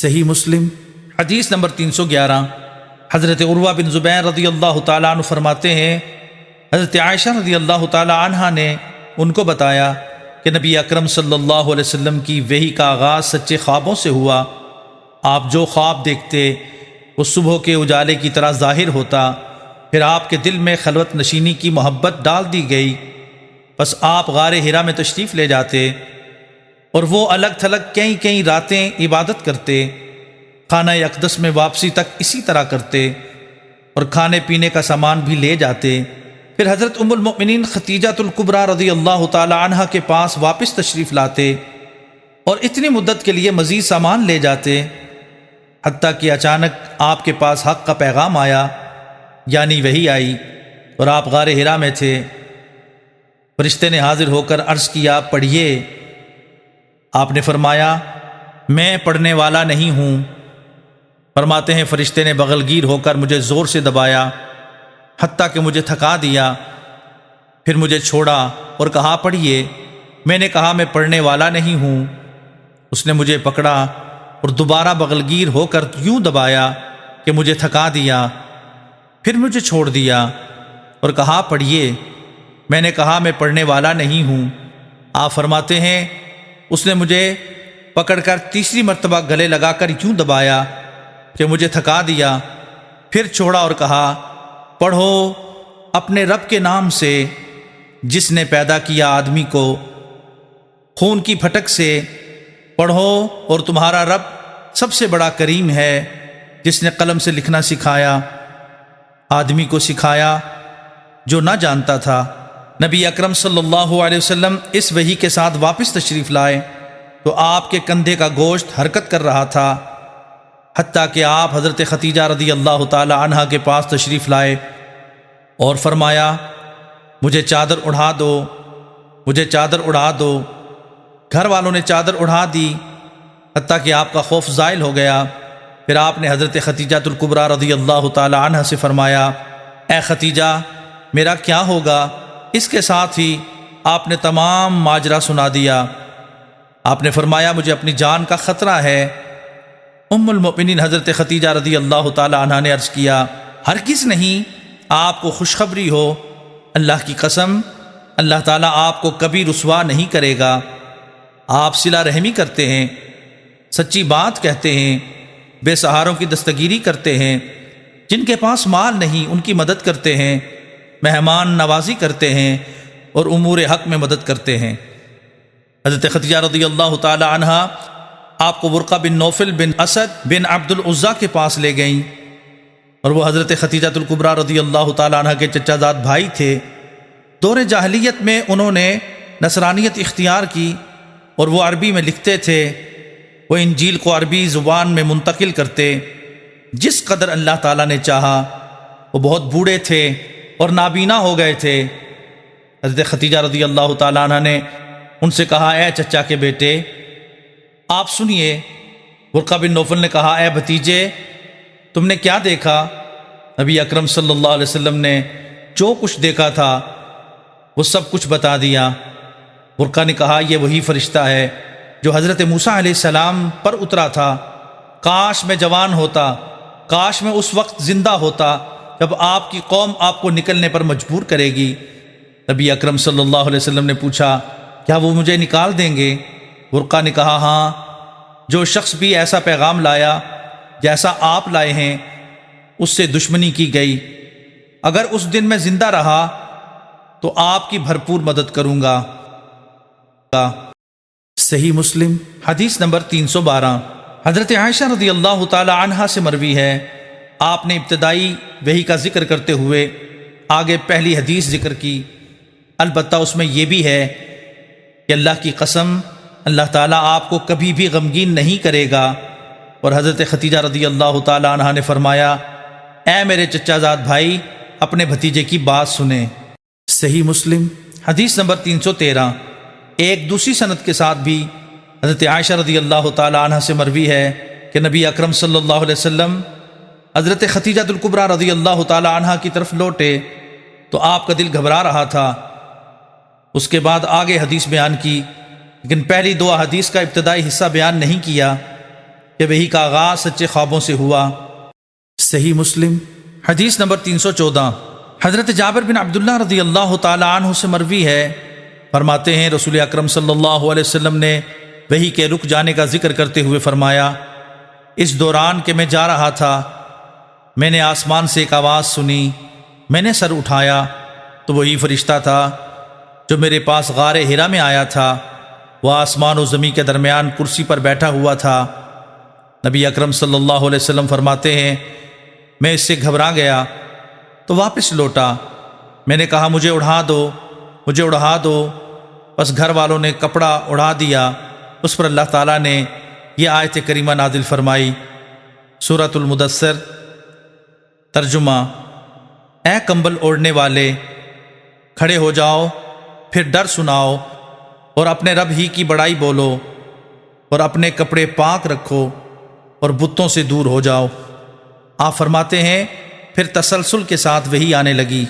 صحیح مسلم حدیث نمبر 311۔ حضرت عروہ بن زبیر رضی اللہ تعالیٰ عنہ فرماتے ہیں، حضرت عائشہ رضی اللہ تعالیٰ عنہ نے ان کو بتایا کہ نبی اکرم صلی اللہ علیہ وسلم کی وحی کا آغاز سچے خوابوں سے ہوا۔ آپ جو خواب دیکھتے وہ صبح کے اجالے کی طرح ظاہر ہوتا، پھر آپ کے دل میں خلوت نشینی کی محبت ڈال دی گئی، پس آپ غار حرا میں تشریف لے جاتے اور وہ الگ تھلگ کئی راتیں عبادت کرتے، خانہ اقدس میں واپسی تک اسی طرح کرتے اور کھانے پینے کا سامان بھی لے جاتے۔ پھر حضرت ام المؤمنین خدیجہ الکبریٰ رضی اللہ تعالی عنہا کے پاس واپس تشریف لاتے اور اتنی مدت کے لیے مزید سامان لے جاتے، حتیٰ کہ اچانک آپ کے پاس حق کا پیغام آیا، یعنی وحی آئی، اور آپ غار حرا میں تھے۔ فرشتے نے حاضر ہو کر عرض کیا، پڑھیے۔ آپ نے فرمایا، میں پڑھنے والا نہیں ہوں۔ فرماتے ہیں فرشتے نے بغل گیر ہو کر مجھے زور سے دبایا حتیٰ کہ مجھے تھکا دیا، پھر مجھے چھوڑا اور کہا، پڑھیے۔ میں نے کہا، میں پڑھنے والا نہیں ہوں۔ اس نے مجھے پکڑا اور دوبارہ بغل گیر ہو کر یوں دبایا کہ مجھے تھکا دیا، پھر مجھے چھوڑ دیا اور کہا، پڑھیے۔ میں نے کہا، میں پڑھنے والا نہیں ہوں۔ آپ فرماتے ہیں، اس نے مجھے پکڑ کر تیسری مرتبہ گلے لگا کر یوں دبایا کہ مجھے تھکا دیا، پھر چھوڑا اور کہا، پڑھو اپنے رب کے نام سے جس نے پیدا کیا آدمی کو خون کی پھٹک سے، پڑھو اور تمہارا رب سب سے بڑا کریم ہے جس نے قلم سے لکھنا سکھایا، آدمی کو سکھایا جو نہ جانتا تھا۔ نبی اکرم صلی اللہ علیہ وسلم اس وحی کے ساتھ واپس تشریف لائے تو آپ کے کندھے کا گوشت حرکت کر رہا تھا، حتیٰ کہ آپ حضرت خدیجہ رضی اللہ تعالی عنہا کے پاس تشریف لائے اور فرمایا، مجھے چادر اڑھا دو، مجھے چادر اڑھا دو۔ گھر والوں نے چادر اڑھا دی حتیٰ کہ آپ کا خوف زائل ہو گیا۔ پھر آپ نے حضرت خدیجہ الکبریٰ رضی اللہ تعالی عنہا سے فرمایا، اے خدیجہ، میرا کیا ہوگا؟ اس کے ساتھ ہی آپ نے تمام ماجرا سنا دیا۔ آپ نے فرمایا، مجھے اپنی جان کا خطرہ ہے۔ ام المؤمنین حضرت خدیجہ رضی اللہ تعالی عنہا نے عرض کیا، ہرگز نہیں، آپ کو خوشخبری ہو، اللہ کی قسم، اللہ تعالیٰ آپ کو کبھی رسوا نہیں کرے گا۔ آپ صلہ رحمی کرتے ہیں، سچی بات کہتے ہیں، بے سہاروں کی دستگیری کرتے ہیں، جن کے پاس مال نہیں ان کی مدد کرتے ہیں، مہمان نوازی کرتے ہیں اور امور حق میں مدد کرتے ہیں۔ حضرت خدیجہ رضی اللہ تعالی عنہا آپ کو ورقہ بن نوفل بن اسد بن عبد العزیٰ کے پاس لے گئیں، اور وہ حضرت خدیجہ الکبریٰ رضی اللہ تعالی عنہا کے چچا زاد بھائی تھے۔ دور جاہلیت میں انہوں نے نصرانیت اختیار کی اور وہ عربی میں لکھتے تھے۔ وہ انجیل کو عربی زبان میں منتقل کرتے جس قدر اللہ تعالیٰ نے چاہا۔ وہ بہت بوڑھے تھے اور نابینا ہو گئے تھے۔ حضرت خدیجہ رضی اللہ تعالیٰ عنہ نے ان سے کہا، اے چچا کے بیٹے، آپ سنیے۔ ورقہ بن نوفل نے کہا، اے بھتیجے، تم نے کیا دیکھا؟ نبی اکرم صلی اللہ علیہ وسلم نے جو کچھ دیکھا تھا وہ سب کچھ بتا دیا۔ ورقہ نے کہا، یہ وہی فرشتہ ہے جو حضرت موسیٰ علیہ السلام پر اترا تھا۔ کاش میں جوان ہوتا، کاش میں اس وقت زندہ ہوتا جب آپ کی قوم آپ کو نکلنے پر مجبور کرے گی۔ نبی اکرم صلی اللہ علیہ وسلم نے پوچھا، کیا وہ مجھے نکال دیں گے؟ ورقہ نے کہا، ہاں، جو شخص بھی ایسا پیغام لایا جیسا آپ لائے ہیں اس سے دشمنی کی گئی۔ اگر اس دن میں زندہ رہا تو آپ کی بھرپور مدد کروں گا۔ صحیح مسلم حدیث نمبر 312۔ حضرت عائشہ رضی اللہ تعالی عنہا سے مروی ہے، آپ نے ابتدائی وحی کا ذکر کرتے ہوئے آگے پہلی حدیث ذکر کی، البتہ اس میں یہ بھی ہے کہ اللہ کی قسم، اللہ تعالیٰ آپ کو کبھی بھی غمگین نہیں کرے گا۔ اور حضرت خدیجہ رضی اللہ تعالی عنہا نے فرمایا، اے میرے چچا زاد بھائی، اپنے بھتیجے کی بات سنیں۔ صحیح مسلم حدیث نمبر 313۔ ایک دوسری سند کے ساتھ بھی حضرت عائشہ رضی اللہ تعالی عنہا سے مروی ہے کہ نبی اکرم صلی اللہ علیہ وسلم حضرت خدیجہ الکبریٰ رضی اللہ تعالی عنہا کی طرف لوٹے تو آپ کا دل گھبرا رہا تھا۔ اس کے بعد آگے حدیث بیان کی، لیکن پہلی دو حدیث کا ابتدائی حصہ بیان نہیں کیا۔ کہ وحی کا آغاز سچے خوابوں سے ہوا۔ صحیح مسلم حدیث نمبر 314۔ حضرت جابر بن عبداللہ رضی اللہ تعالی عنہ سے مروی ہے، فرماتے ہیں رسول اکرم صلی اللہ علیہ وسلم نے وحی کے رک جانے کا ذکر کرتے ہوئے فرمایا، اس دوران کہ میں جا رہا تھا میں نے آسمان سے ایک آواز سنی، میں نے سر اٹھایا تو وہی فرشتہ تھا جو میرے پاس غار ہرا میں آیا تھا، وہ آسمان و زمین کے درمیان کرسی پر بیٹھا ہوا تھا۔ نبی اکرم صلی اللہ علیہ وسلم فرماتے ہیں میں اس سے گھبرا گیا تو واپس لوٹا، میں نے کہا مجھے اڑا دو، مجھے اڑا دو، بس گھر والوں نے کپڑا اڑا دیا۔ اس پر اللہ تعالیٰ نے یہ آیت کریمہ نازل فرمائی، سورۃ المدثر۔ ترجمہ: اے کمبل اوڑھنے والے، کھڑے ہو جاؤ، پھر ڈر سناؤ اور اپنے رب ہی کی بڑائی بولو، اور اپنے کپڑے پاک رکھو اور بتوں سے دور ہو جاؤ۔ آپ فرماتے ہیں پھر تسلسل کے ساتھ وحی آنے لگی۔